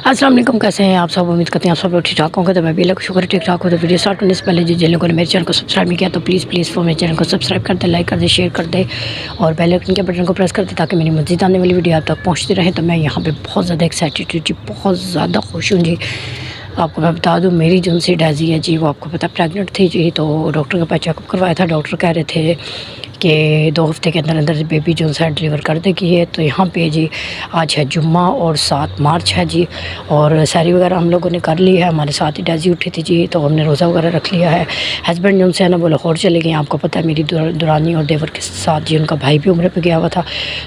अस्सलाम वालेकुम, कैसे हैं आप सब। उम्मीद करते हैं आप सब लोग ठीक ठाक होंगे। तो मैं भी अल्लाह का शुक्र ठीक ठाक हूँ। तो वीडियो स्टार्ट करने से पहले जिन लोगों ने मेरे चैनल को सब्सक्राइब नहीं किया तो प्लीज़ वो मेरे चैनल को सब्सक्राइब कर दे, लाइक कर दे, शेयर कर दे और बेल आइकन के बटन को प्रेस कर दे ताकि मेरी मज़ीद आने वाली वीडियो आप तक पहुँचती रहे। तो मैं यहाँ पर बहुत ज़्यादा एक्साइटेड हूँ जी, बहुत ज़्यादा खुश हूँ जी। आपको मैं बता दूँ, मेरी जो सी डैज़ी है जी, वो आपको पता प्रेगनेंट थी जी। तो डॉक्टर के पास चेकअप करवाया था। डॉक्टर कह रहे थे कि 2 हफ्ते के अंदर अंदर बेबी जो है डिलीवर कर देगी है। तो यहाँ पे जी आज है जुम्मा और 7 मार्च है जी। और सैरी वगैरह हम लोगों ने कर ली है। हमारे साथ ही डैज़ी उठी थी जी, तो हमने रोज़ा वगैरह रख लिया है। हस्बैंड जो है ना वो लाहौर चले गए। आपको पता है मेरी दुरानी और देवर के साथ जी, उनका भाई भी उम्र पे गया हुआ था,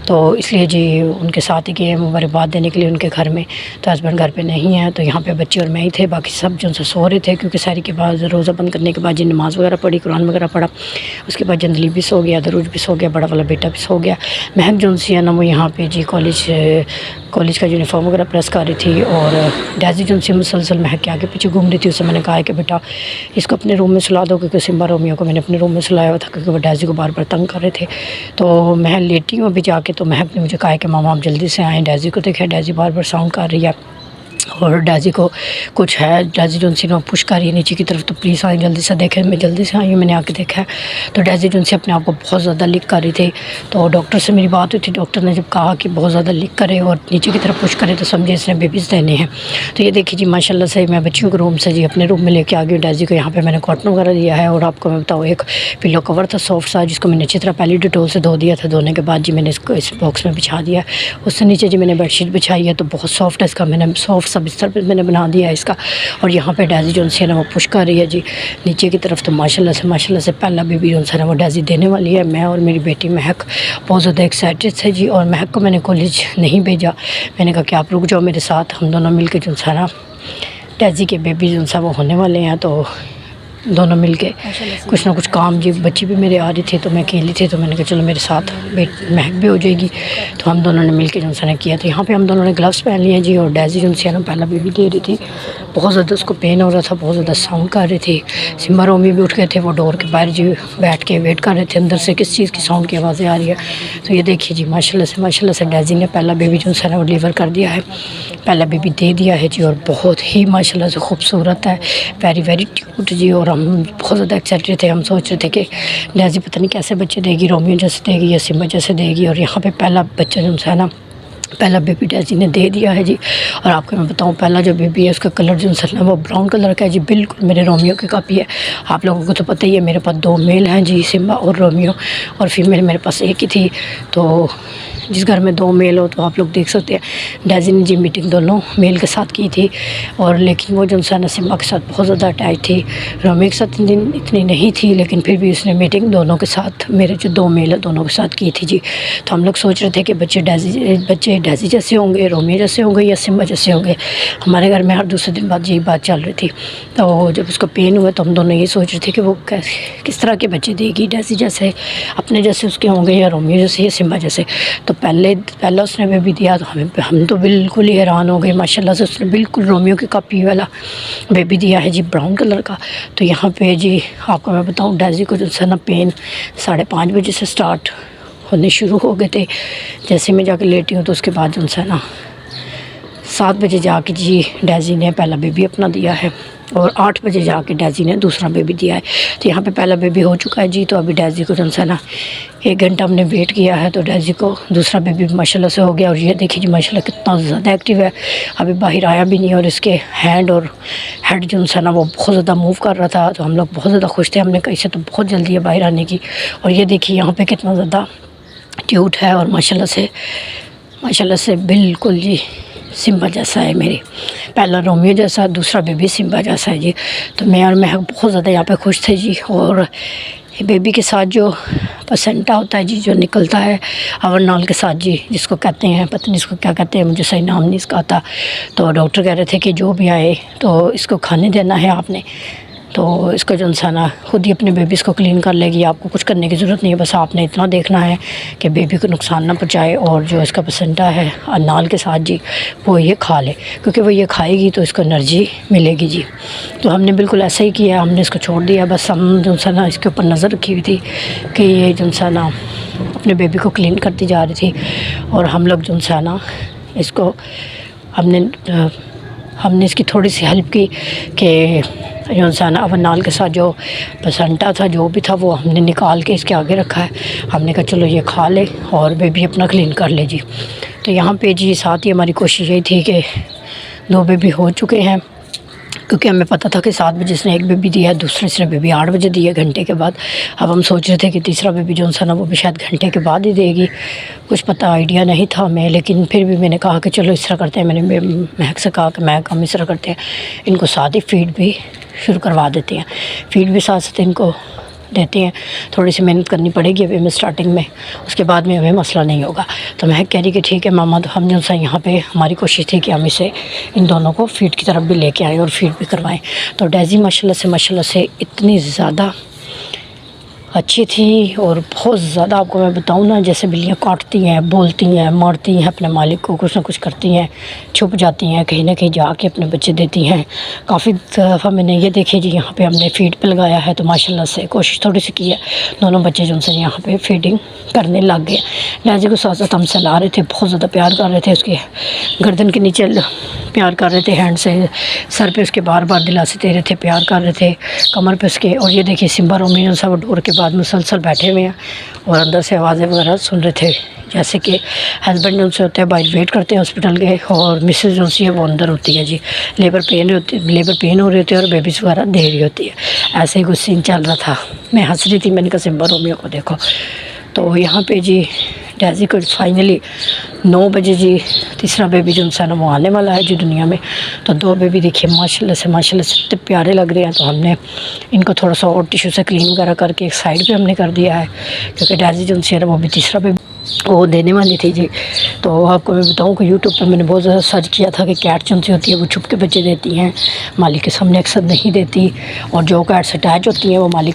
तो इसलिए जी उनके साथ ही गए मुबारकबाद देने के लिए उनके घर में। तो हस्बैंड घर पर नहीं है, तो यहाँ पर बच्चे और मैं ही थे, बाकी सब जो से सो रहे थे क्योंकि सैरी के बाद रोज़ा बंद करने के बाद जी नमाज़ वगैरह पढ़ी, कुरान वगैरह पढ़ा। उसके बाद जंदली भी सो गया, दरूज भी सो गया, बड़ा वाला बेटा भी सो गया। महक जो सी है ना वो यहाँ पे जी कॉलेज का यूनिफॉर्म वगैरह प्रेस कर रही थी और डैज़ी जो सी मुसलसल महक के आगे पीछे घूम रही थी। उससे मैंने कहा कि बेटा इसको अपने रूम में सुला दो, क्योंकि सिम्बा रोमियो को मैंने अपने रूम में सुलाया हुआ था क्योंकि वो डैज़ी को बार बार तंग कर रहे थे। तो मैं लेटी हूँ अभी जाके, तो महक ने मुझे कहा कि मामा आप जल्दी से आएँ, डैज़ी को देखें, डैज़ी बार बार साउंड कर रही है और डैज़ी को कुछ है। डैज़ी जो सी पुश कर रही है नीचे की तरफ, तो प्लीज़ आए जल्दी से देखें। मैं जल्दी से आई हूँ, मैंने आके देखा है तो डैज़ी जो सी अपने आप को बहुत ज़्यादा लीक कर रही थी। तो डॉक्टर से मेरी बात हुई थी, डॉक्टर ने जब कहा कि बहुत ज़्यादा लीक करे और नीचे की तरफ पुश करे तो समझे इसने बेबीज़ देने हैं। तो ये देखिए जी माशाल्लाह से मैं बच्चियों के रूम से जी अपने रूम में लेके आ गई डैज़ी को। यहाँ पर मैंने कॉटन वगैरह दिया है और आपको मैं बताऊँ एक पिलो कवर था सॉफ्ट सा, जिसको मैंने अच्छी तरह पहले डिटोल से धो दिया था। धोने के बाद जी मैंने इसको इस बॉक्स में बिछा दिया। उससे नीचे जी मैंने बेडशीट बिछाई है, तो बहुत सॉफ्ट है इसका, मैंने सॉफ्ट सा बिस्तर पर मैंने बना दिया है इसका। और यहाँ पे डैज़ी जो है ना वो पुश कर रही है जी नीचे की तरफ। तो माशाल्लाह से पहला बेबी जो है ना वो डैज़ी देने वाली है। मैं और मेरी बेटी महक बहुत ज़्यादा एक्साइटेड थे जी। और महक को मैंने कॉलेज नहीं भेजा, मैंने कहा कि आप रुक जाओ मेरे साथ, हम दोनों मिल के जो है ना डैज़ी के बेबी जो है वो होने वाले हैं। तो दोनों मिल के कुछ ना कुछ काम जी, बच्ची भी मेरे आ रही थी तो मैं अकेली थी, तो मैंने कहा चलो मेरे साथ महक भी हो जाएगी। तो हम दोनों ने मिल के जो है किया। तो यहाँ पे हम दोनों ने ग्लव्स पहन लिए जी। और डैज़ी जो है ना पहला बेबी दे रही थी, बहुत ज़्यादा उसको पेन हो रहा था, बहुत ज़्यादा साउंड कर रही थी। सिम्बा रोमी भी उठ गए थे, वो डोर के बाहर जी बैठ के वेट कर रहे थे अंदर से किस चीज़ की साउंड की आवाज़ें आ रही है। तो ये देखिए जी माशाल्लाह से डैज़ी ने पहला बेबी जो है ना वो डिलीवर कर दिया है, पहला बेबी दे दिया है जी। और बहुत ही माशाल्लाह से खूबसूरत है, वेरी क्यूट जी। और हम बहुत ज़्यादा एक्साइटेड थे, हम सोच रहे थे कि डैज़ी पता नहीं कैसे बच्चे देगी, रोमियो जैसे देगी या सिम्बा जैसे देगी। और यहाँ पे पहला बच्चा जो है ना पहला बेबी डैज़ी ने दे दिया है जी। और आपको मैं बताऊँ पहला जो बेबी है उसका कलर जो है ना वो ब्राउन कलर का है जी, बिल्कुल मेरे रोमियो की कॉपी है। आप लोगों को तो पता ही है मेरे पास 2 मेल हैं जी, सिम्बा और रोमियो, और फीमेल मेरे पास एक ही थी। तो जिस घर में 2 मेल हो तो आप लोग देख सकते हैं डैज़ी ने जी मीटिंग दोनों मेल के साथ की थी। और लेकिन वो जो है ना सिम्बा के साथ बहुत ज़्यादा अटैच थी, रोमियो के साथ इतनी नहीं थी, लेकिन फिर भी उसने मीटिंग दोनों के साथ, मेरे जो 2 मेल है दोनों के साथ की थी जी। तो हम लोग सोच रहे थे कि बच्चे डैज़ी जैसे होंगे, रोमियो जैसे होंगे या सिम्बा जैसे होंगे। हमारे घर में हर दूसरे दिन बाद यही बात चल रही थी। तो जब उसको पेन हुआ तो हम दोनों ये सोच रहे थे कि वो किस तरह के बच्चे देगी, डैज़ी जैसे अपने जैसे उसके होंगे या रोमियो जैसे या सिम्बा जैसे। तो पहला उसने बेबी दिया तो हम तो बिल्कुल ही हैरान हो गए। माशाल्लाह से उसने बिल्कुल रोमियो की कॉपी वाला बेबी दिया है जी, ब्राउन कलर का। तो यहाँ पे जी आपको मैं बताऊँ डैज़ी को जो है ना पेन 5:30 बजे से स्टार्ट होने शुरू हो गए थे। जैसे मैं जाकर लेटी हूँ तो उसके बाद जो है ना 7 बजे जाके जी डैज़ी ने पहला बेबी अपना दिया है और 8 बजे जाके डैज़ी ने दूसरा बेबी दिया है। तो यहाँ पे पहला बेबी हो चुका है जी। तो अभी डैज़ी को जो है ना 1 घंटा हमने वेट किया है, तो डैज़ी को दूसरा बेबी माशाल्लाह से हो गया। और ये देखिए जी माशाल्लाह कितना ज़्यादा एक्टिव है, अभी बाहर आया भी नहीं। और इसके हैंड और हेड जो है ना वो बहुत ज़्यादा मूव कर रहा था, तो हम लोग बहुत ज़्यादा खुश थे। हमने कहा इसे तो बहुत जल्दी है बाहर आने की। और ये देखिए यहाँ पर कितना ज़्यादा क्यूट है और माशाल्लाह से बिल्कुल जी सिम्बा जैसा है मेरे, पहला रोमियो जैसा, दूसरा बेबी सिम्बा जैसा है जी। तो मैं और महक बहुत ज़्यादा यहाँ पे खुश थे जी। और बेबी के साथ जो प्लेसेंटा होता है जी, जो निकलता है अवरनाल के साथ जी, जिसको कहते हैं, पता नहीं इसको क्या कहते हैं, मुझे सही नाम नहीं इसका आता। तो डॉक्टर कह रहे थे कि जो भी आए तो इसको खाने देना है आपने। तो इसका जो है ना खुद ही अपने बेबीज़ को क्लीन कर लेगी, आपको कुछ करने की ज़रूरत नहीं है, बस आपने इतना देखना है कि बेबी को नुकसान ना पहुँचाए। और जो इसका प्लेसेंटा है अनाल के साथ जी वो ये खा ले, क्योंकि वो ये खाएगी तो इसको एनर्जी मिलेगी जी। तो हमने बिल्कुल ऐसा ही किया, हमने इसको छोड़ दिया। बस हम जो है ना इसके ऊपर नज़र रखी हुई थी कि ये जो है ना अपने बेबी को क्लीन करती जा रही थी। और हम लोग जो है ना इसको हमने हमने इसकी थोड़ी सी हेल्प की कि जो सा ना अवन नाल के साथ जो पसंटा था जो भी था वो हमने निकाल के इसके आगे रखा है। हमने कहा चलो ये खा ले और बेबी अपना क्लीन कर ले जी। तो यहाँ पे जी साथ ही हमारी कोशिश यही थी कि 2 बेबी हो चुके हैं, क्योंकि हमें पता था कि 7 बजे इसने एक बेबी दिया है, दूसरे बेबी 8 बजे दिया घंटे के बाद। अब हम सोच रहे थे कि तीसरा बेबी जो सा ना वो भी शायद घंटे के बाद ही देगी, कुछ पता आइडिया नहीं था हमें। लेकिन फिर भी मैंने कहा कि चलो इस तरह करते हैं, मैंने महक से कहा कि महक हम इस तरह करते हैं, इनको साथ ही फीड भी शुरू करवा देते हैं, फीड भी साथ साथ इनको देते हैं। थोड़ी सी मेहनत करनी पड़ेगी अभी हमें स्टार्टिंग में, उसके बाद में हमें मसला नहीं होगा। तो मैं कह रही कि ठीक है मामा, तो हम जो सा यहाँ पे हमारी कोशिश थी कि हम इसे इन दोनों को फीड की तरफ भी लेके आएँ और फीड भी करवाएं। तो डेज़ी माशाल्लाह से इतनी ज़्यादा अच्छी थी और बहुत ज़्यादा, आपको मैं बताऊँ ना, जैसे बिल्लियाँ काटती हैं, बोलती हैं, मारती हैं अपने मालिक को, कुछ ना कुछ करती हैं, छुप जाती हैं, कहीं ना कहीं जाके अपने बच्चे देती हैं। काफ़ी दफ़ा मैंने ये देखे जी, यहाँ पे हमने फीड पे लगाया है तो माशाल्लाह से कोशिश थोड़ी सी की है, दोनों बच्चे जो उनसे यहाँ पे फीडिंग करने लग गए। डेज़ी को साथ साथ हम सहला रहे थे, बहुत ज़्यादा प्यार कर रहे थे, उसके गर्दन के नीचे प्यार कर रहे थे, हैंड से सर पे उसके बार बार दिलासे दे रहे थे, प्यार कर रहे थे कमर पे उसके। और ये देखिए सिम्बा रोमी जो सा वो डोर के बाद मुसलसल बैठे हुए हैं और अंदर से आवाज़ें वगैरह सुन रहे थे, जैसे कि हस्बैंड उनसे होते हैं बाहर वेट करते हैं हॉस्पिटल के, और मिसेज जो सी है वो अंदर होती है जी, लेबर पेन हो रही होती है और बेबीज़ वगैरह दे रही होती है। ऐसे ही कुछ सीन चल रहा था, मैं हंस रही थी, मैंने कहा सिम्बा रोमियो को देखो। तो यहाँ पे जी डेज़ी को फाइनली 9 बजे जी तीसरा बेबी जो इंसान वो आने वाला है जी दुनिया में। तो 2 बेबी देखिए माशाल्लाह से इतने प्यारे लग रहे हैं। तो हमने इनको थोड़ा सा और टिश्यू से क्लीन वगैरह करके एक साइड पे हमने कर दिया है, क्योंकि डेज़ी जो है वो भी तीसरा बेबी वो देने वाली थी जी। तो आपको मैं बताऊं कि यूट्यूब पर मैंने बहुत ज़्यादा सर्च किया था कि कैट जो होती है वो छुप के बच्चे देती हैं, मालिक के सामने अक्सर नहीं देती, और जो कैट्स अटैच होती हैं वो मालिक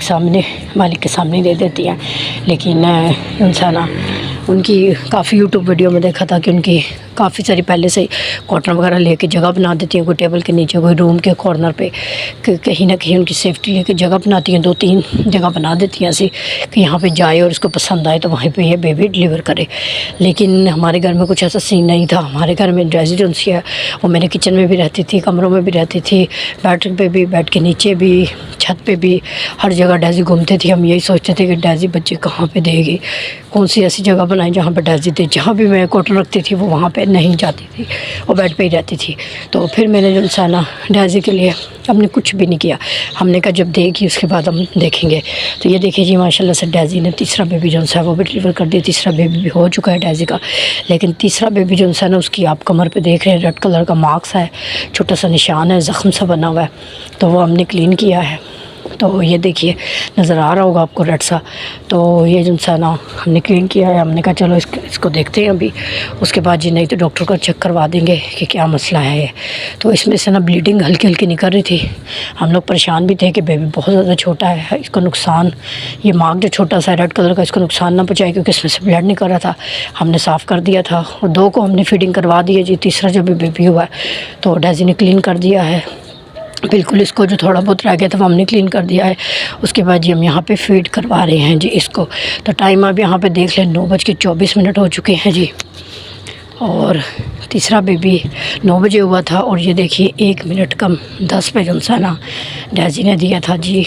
के सामने दे देती हैं। लेकिन इंसान उनकी काफ़ी यूट्यूब वीडियो में देखा था कि उनकी काफ़ी सारी पहले से कॉटन वगैरह लेके जगह बना देती हैं, कोई टेबल के नीचे, कोई रूम के कॉर्नर पे, कहीं ना कहीं उनकी सेफ्टी लेके जगह बनाती हैं, 2-3 जगह बना देती हैं ऐसी कि यहाँ पे जाए और इसको पसंद आए तो वहीं पे ये बेबी डिलीवर करे। लेकिन हमारे घर में कुछ ऐसा सीन नहीं था। हमारे घर में रेजिडेंसी है, वो मेरे किचन में भी रहती थी, कमरों में भी रहती थी, बेड पे भी, बेड के नीचे भी, छत पे भी, हर जगह डेज़ी घूमती थी। हम यही सोचते थे कि डेज़ी बच्चे कहाँ पे देगी, कौन सी ऐसी जगह बनाई जहाँ पे डेज़ी दे। जहाँ भी मैं कॉटन रखती थी वो वहाँ पे नहीं जाती थी, वो बेड पे ही रहती थी। तो फिर मैंने जो है ना डेज़ी के लिए हमने कुछ भी नहीं किया, हमने कहा जब देगी उसके बाद हम देखेंगे। तो ये देखिए जी माशाल्लाह से डेज़ी ने तीसरा बेबी जो है वो भी डिलीवर कर दिया। तीसरा बेबी भी हो चुका है डेज़ी का, लेकिन तीसरा बेबी जो है ना उसकी आप कमर पे देख रहे हैं रेड कलर का मार्क्स है, छोटा सा निशान है, ज़ख्म सा बना हुआ है, तो वो हमने क्लीन किया है। तो ये देखिए नज़र आ रहा होगा आपको रेड सा। तो ये जो है ना हमने क्लीन किया है। हमने कहा चलो इसको देखते हैं अभी, उसके बाद जी नहीं तो डॉक्टर को चेक करवा देंगे कि क्या मसला है ये। तो इसमें से ना ब्लीडिंग हल्की हल्की निकल रही थी। हम लोग परेशान भी थे कि बेबी बहुत ज़्यादा छोटा है, इसको नुकसान, ये मार्क जो छोटा सा रेड कलर का, इसको नुकसान ना पहुँचाए, क्योंकि इसमें से ब्लड निकल रहा था। हमने साफ़ कर दिया था और 2 को हमने फीडिंग करवा दी है जी। तीसरा जब भी बेबी हुआ है तो डेज़ी ने क्लीन कर दिया है बिल्कुल, इसको जो थोड़ा बहुत रह गया था वो हमने क्लीन कर दिया है। उसके बाद जी हम यहाँ पे फीड करवा रहे हैं जी इसको। तो टाइम अब यहाँ पे देख लें 9:24 हो चुके हैं जी, और तीसरा बेबी 9 बजे हुआ था। और ये देखिए 1 मिनट कम 10 पे जो सा ना डेज़ी ने दिया था जी,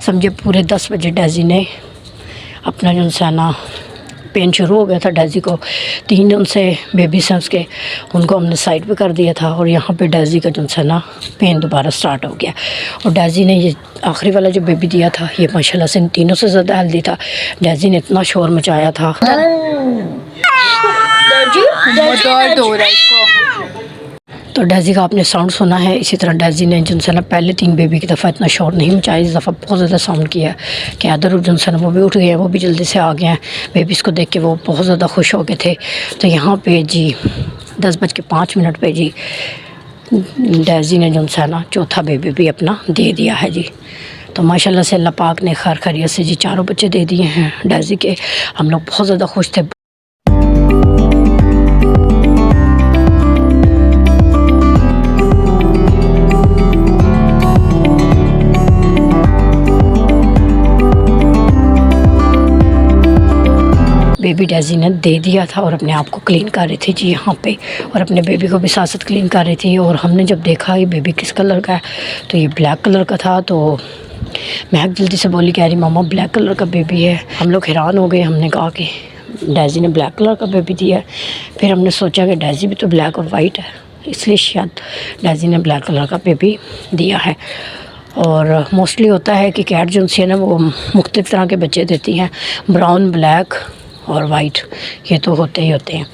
समझे पूरे 10 बजे डेज़ी ने अपना जो सा ना पेन शुरू हो गया था डेज़ी को। 3 उनसे बेबीज़ हैं उसके, उनको हमने साइड पे कर दिया था, और यहाँ पे डेज़ी का जो है ना पेन दोबारा स्टार्ट हो गया। और डेज़ी ने ये आखिरी वाला जो बेबी दिया था ये माशाल्लाह से इन तीनों से ज़्यादा हेल्दी था। डेज़ी ने इतना शोर मचाया था। दर्द हो रहा है इसको। तो डेज़ी का आपने साउंड सुना है। इसी तरह डेज़ी ने जो है ना पहले 3 बेबी की दफ़ा इतना शोर नहीं मचाया, इस दफ़ा बहुत ज़्यादा साउंड किया है कि अदर जो है ना वो भी उठ गए हैं, वो भी जल्दी से आ गए हैं। बेबीज़ को देख के वो बहुत ज़्यादा खुश हो गए थे। तो यहाँ पे जी 10:05 पे जी डेज़ी ने जो है ना चौथा बेबी भी अपना दे दिया है जी। तो माशाल्लाह से अल्लाह पाक ने खैर खैरियत से जी 4 बच्चे दे दिए हैं डेज़ी के। हम लोग बहुत ज़्यादा खुश थे। बेबी डेज़ी ने दे दिया था और अपने आप को क्लीन कर रही थी जी यहाँ पे, और अपने बेबी को भी साथ साथ क्लीन कर रही थी। और हमने जब देखा ये बेबी किस कलर का है तो ये ब्लैक कलर का था। तो महक जल्दी से बोली, कह रही मामा ब्लैक कलर का बेबी है। हम लोग हैरान हो गए, हमने कहा कि डेज़ी ने ब्लैक कलर का बेबी दिया है। फिर हमने सोचा कि डेज़ी भी तो ब्लैक और वाइट है, इसलिए शायद डेज़ी ने ब्लैक कलर का बेबी दिया है। और मोस्टली होता है कि कैट जो है ना वो मुख्तलिफ़ तरह के बच्चे देती हैं, ब्राउन, ब्लैक और वाइट, ये तो होते ही होते हैं।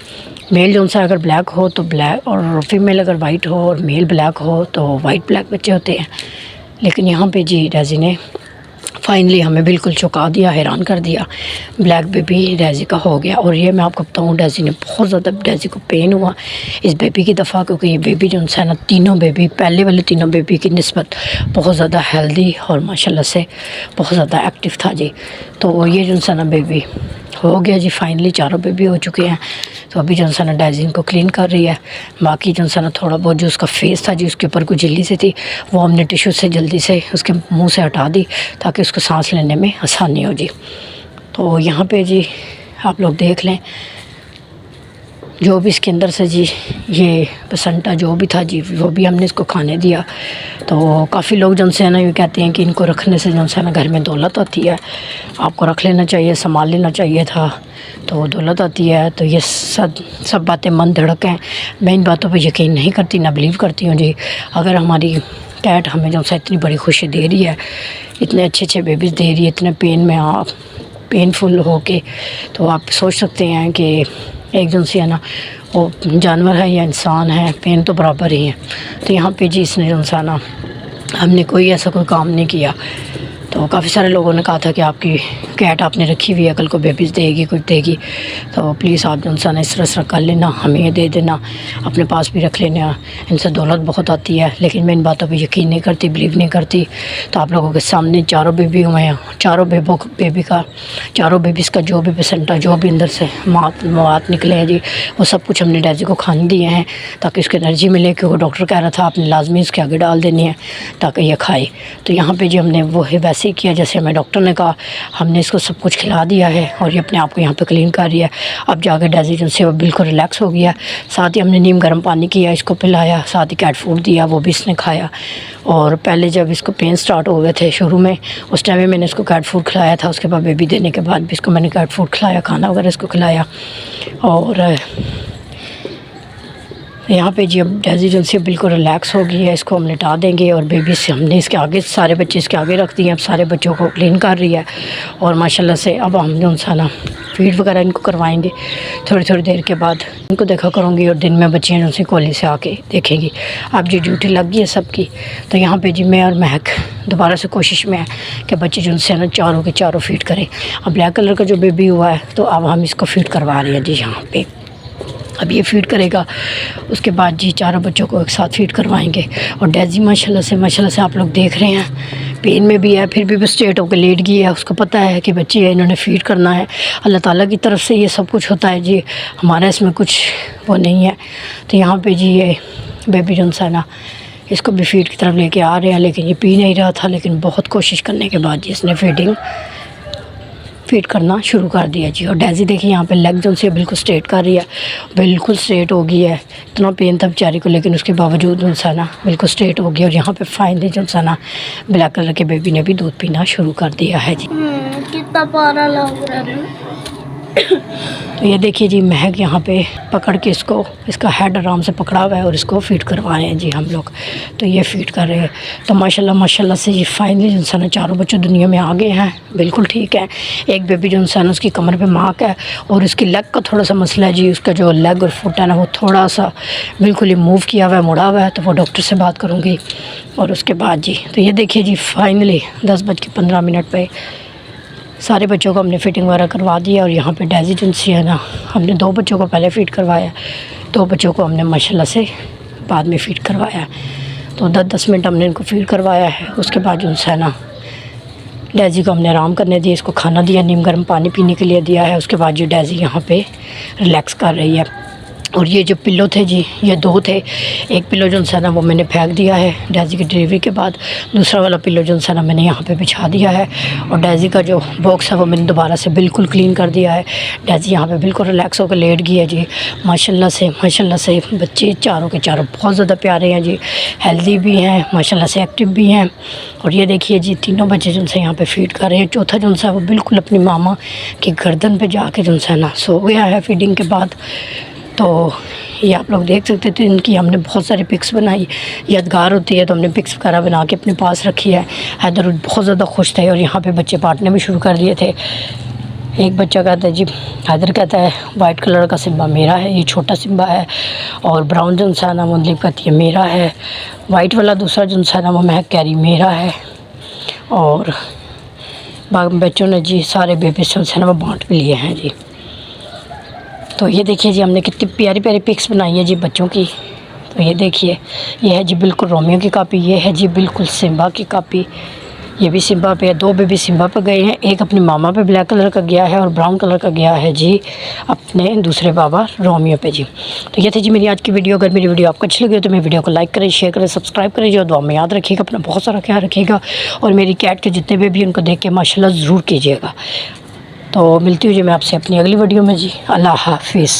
मेल जो सा अगर ब्लैक हो तो ब्लैक, और फीमेल अगर वाइट हो और मेल ब्लैक हो तो वाइट ब्लैक बच्चे होते हैं। लेकिन यहाँ पे जी डेज़ी ने फाइनली हमें बिल्कुल चौंका दिया, हैरान कर दिया। ब्लैक बेबी डेज़ी का हो गया। और ये मैं आपको बताऊँ, डेज़ी ने बहुत ज़्यादा, डेज़ी को पेन हुआ इस बेबी की दफ़ा, क्योंकि ये बेबी जो है ना, तीनों बेबी, पहले वाले तीनों बेबी की निस्बत बहुत ज़्यादा हेल्दी और माशाल्लाह से बहुत ज़्यादा एक्टिव था जी। तो ये जो है ना बेबी हो गया जी, फाइनली चारों बेबी हो चुके हैं। तो अभी जो है ना डेज़ी को क्लीन कर रही है। बाकी जो है ना थोड़ा बहुत जो उसका फेस था जी, उसके ऊपर कुछ झिल्ली सी थी, वो हमने टिश्यू से जल्दी से उसके मुंह से हटा दी ताकि उसको सांस लेने में आसानी हो जी। तो यहाँ पे जी आप लोग देख लें, जो भी इसके अंदर से जी ये प्लेसेंटा जो भी था जी, वो भी हमने इसको खाने दिया। तो काफ़ी लोग जो है ना ये कहते हैं कि इनको रखने से जो है ना घर में दौलत आती है, आपको रख लेना चाहिए, संभाल लेना चाहिए था, तो दौलत आती है। तो ये सब बातें मन धड़क हैं। मैं इन बातों पे यकीन नहीं करती, ना बिलीव करती हूँ जी। अगर हमारी कैट हमें जो है इतनी बड़ी खुशी दे रही है, इतने अच्छे अच्छे बेबीज़ दे रही है, इतने पेन में आप पेनफुल हो के, तो आप सोच सकते हैं कि एक जन से है ना वो जानवर है या इंसान है, पेन तो बराबर ही है। तो यहाँ पे जी इसने जो है ना, हमने कोई ऐसा कोई काम नहीं किया। तो काफ़ी सारे लोगों ने कहा था कि आपकी कैट आपने रखी हुई है, कल को बेबीज़ देगी, कुछ देगी, तो प्लीज़ आप जो है ना इस तरह कर लेना, हमें ये दे देना, अपने पास भी रख लेना, इनसे दौलत बहुत आती है। लेकिन मैं इन बातों पे यकीन नहीं करती, बिलीव नहीं करती। तो आप लोगों के सामने चारों बेबी हुए हैं, चारों बेबीज़ का जो भी पेसेंटा, जो भी अंदर से मवाद निकले हैं जी, वो सब कुछ हमने डेज़ी को खाने दिए हैं ताकि उसको एनर्जी मिले, क्योंकि डॉक्टर कह रहा था आपने लाजमी इसके आगे डाल देनी है ताकि ये खाए। तो यहाँ पर जी हमने वो वैसे ही किया जैसे हमें डॉक्टर ने कहा। हमने इसको सब कुछ खिला दिया है और ये अपने आप को यहाँ पे क्लीन कर रही है। अब जाकर डेज़ी जो से वो बिल्कुल रिलैक्स हो गया। साथ ही हमने नीम गर्म पानी किया, इसको पिलाया, साथ ही कैट फूड दिया, वो भी इसने खाया। और पहले जब इसको पेन स्टार्ट हो गए थे शुरू में, उस टाइम में मैंने इसको कैट फूड खिलाया था। उसके बाद बेबी देने के बाद भी इसको मैंने कैट फूड खिलाया, खाना वगैरह इसको खिलाया। और यहाँ पे जी अब डेज़ी जो से बिल्कुल रिलैक्स हो गई है, इसको हम लिटा देंगे। और बेबी से हमने इसके आगे, सारे बच्चे इसके आगे रख दिए, अब सारे बच्चों को क्लीन कर रही है। और माशाल्लाह से अब हम जो है ना फीड वगैरह इनको करवाएंगे थोड़ी थोड़ी देर के बाद, इनको देखा करूँगी। और दिन में बच्चियाँ जो से कॉलेज से आके देखेंगी। अब जी ड्यूटी लग गई है सबकी। तो यहाँ पर जी मैं और महक दोबारा से कोशिश में है कि बच्चे जो है ना चारों के चारों फीड करें। अब ब्लैक कलर का जो बेबी हुआ है तो अब हम इसको फीड करवा रहे हैं जी यहाँ पर। अब ये फीड करेगा, उसके बाद जी चारों बच्चों को एक साथ फीड करवाएंगे। और डेज़ी माशाल्लाह से आप लोग देख रहे हैं, पेन में भी है फिर भी स्ट्रेट होकर लेट गई है। उसको पता है कि बच्चे है, इन्होंने फ़ीड करना है। अल्लाह ताला की तरफ से ये सब कुछ होता है जी, हमारा इसमें कुछ वो नहीं है। तो यहाँ पे जी ये बेबी जो है ना, इसको भी फीड की तरफ लेके आ रहे हैं, लेकिन ये पी नहीं रहा था। लेकिन बहुत कोशिश करने के बाद जी इसने फीड करना शुरू कर दिया जी। और डेज़ी देखिए यहाँ पे लेग जो से बिल्कुल स्ट्रेट कर रही है, बिल्कुल स्ट्रेट हो गई है। इतना पेन था बेचारी को, लेकिन उसके बावजूद जो है ना बिल्कुल स्ट्रेट हो गई। और यहाँ पे फाइनली जो है ना ब्लैक कलर के बेबी ने भी दूध पीना शुरू कर दिया है जी। कितना प्यारा लग रहा है। तो ये देखिए जी महक यहाँ पे पकड़ के इसका हेड आराम से पकड़ा हुआ है और इसको फीड करवा रहे हैं जी हम लोग। तो ये फीड कर रहे हैं। तो माशाल्लाह से ये फाइनली जो है ना चारों बच्चे दुनिया में आ गए हैं, बिल्कुल ठीक है। एक बेबी जो है ना उसकी कमर पे मार्क है और उसकी लेग का थोड़ा सा मसला है जी। उसका जो लेग और फुट है ना वो थोड़ा सा बिल्कुल ही मूव किया हुआ है, मुड़ा हुआ है। तो वो डॉक्टर से बात करूँगी। और उसके बाद जी तो ये देखिए जी फाइनली 10:15 पर सारे बच्चों को हमने फ़िटिंग वगैरह करवा दिया। और यहाँ पे डेज़ी जो है ना, हमने 2 बच्चों को पहले फ़ीड करवाया, 2 बच्चों को हमने माशाल्लाह से बाद में फ़ीड करवाया। तो 10-10 मिनट हमने इनको फ़ीड करवाया है। उसके बाद जो है ना डेज़ी को हमने आराम करने दिया, इसको खाना दिया, नीम गर्म पानी पीने के लिए दिया है। उसके बाद जो डेज़ी यहाँ पे रिलैक्स कर रही है। और ये जो पिल्लो थे जी, ये 2 थे। एक पिल्लो जो है ना वो मैंने फेंक दिया है डेज़ी की डिलीवरी के बाद। दूसरा वाला पिल्लो जो है ना मैंने यहाँ पे बिछा दिया है। और डेज़ी का जो बॉक्स है वो मैंने दोबारा से बिल्कुल क्लीन कर दिया है। डेज़ी यहाँ पे बिल्कुल रिलैक्स होकर लेट गई है जी। माशाल्लाह से बच्चे चारों के चारों बहुत ज़्यादा प्यारे हैं जी, हेल्दी भी हैं, माशाल्लाह से एक्टिव भी हैं। और ये देखिए जी, तीनों बच्चे जो है यहाँ पे फीड कर रहे हैं। चौथा जो है वो बिल्कुल अपनी मामा की गर्दन पे जाके जो है ना सो गया है फीडिंग के बाद। तो ये आप लोग देख सकते थे, इनकी हमने बहुत सारी पिक्स बनाई, यादगार होती है तो हमने पिक्स वगैरह बना के अपने पास रखी है। हैदर बहुत ज़्यादा खुश थे और यहाँ पे बच्चे बांटने भी शुरू कर दिए थे। एक बच्चा कहता है जी, हैदर कहता है वाइट कलर का सिम्बा मेरा है, ये छोटा सिम्बा है। और ब्राउन जो है ना मुंदलिब कहती है मेरा है। वाइट वाला दूसरा जो है ना वो महक कैरी मेरा है। और बाकी बच्चों ने जी सारे बेबी जो है ना वो बांट भी लिए हैं जी। तो ये देखिए जी, हमने कितनी प्यारी प्यारी पिक्स बनाई है जी बच्चों की। तो ये देखिए, ये है जी बिल्कुल रोमियो की कॉपी, ये है जी बिल्कुल सिम्बा की कॉपी। ये भी सिम्बा पे है, 2 बेबी सिम्बा पे गए हैं। एक अपनी मामा पे ब्लैक कलर का गया है और ब्राउन कलर का गया है जी अपने दूसरे बाबा रोमियो पे जी। तो ये थी जी मेरी आज की वीडियो। अगर मेरी वीडियो आपको अच्छी लगी हो तो मेरी वीडियो को लाइक करें, शेयर करें, सब्सक्राइब करें। जो दुआ में याद रखिएगा, अपना बहुत सारा ख्याल रखिएगा। और मेरी कैट के जितने बेबी उनको देख के माशाल्लाह ज़रूर कीजिएगा। तो मिलती हूँ जी मैं आपसे अपनी अगली वीडियो में जी। अल्लाह हाफिज़।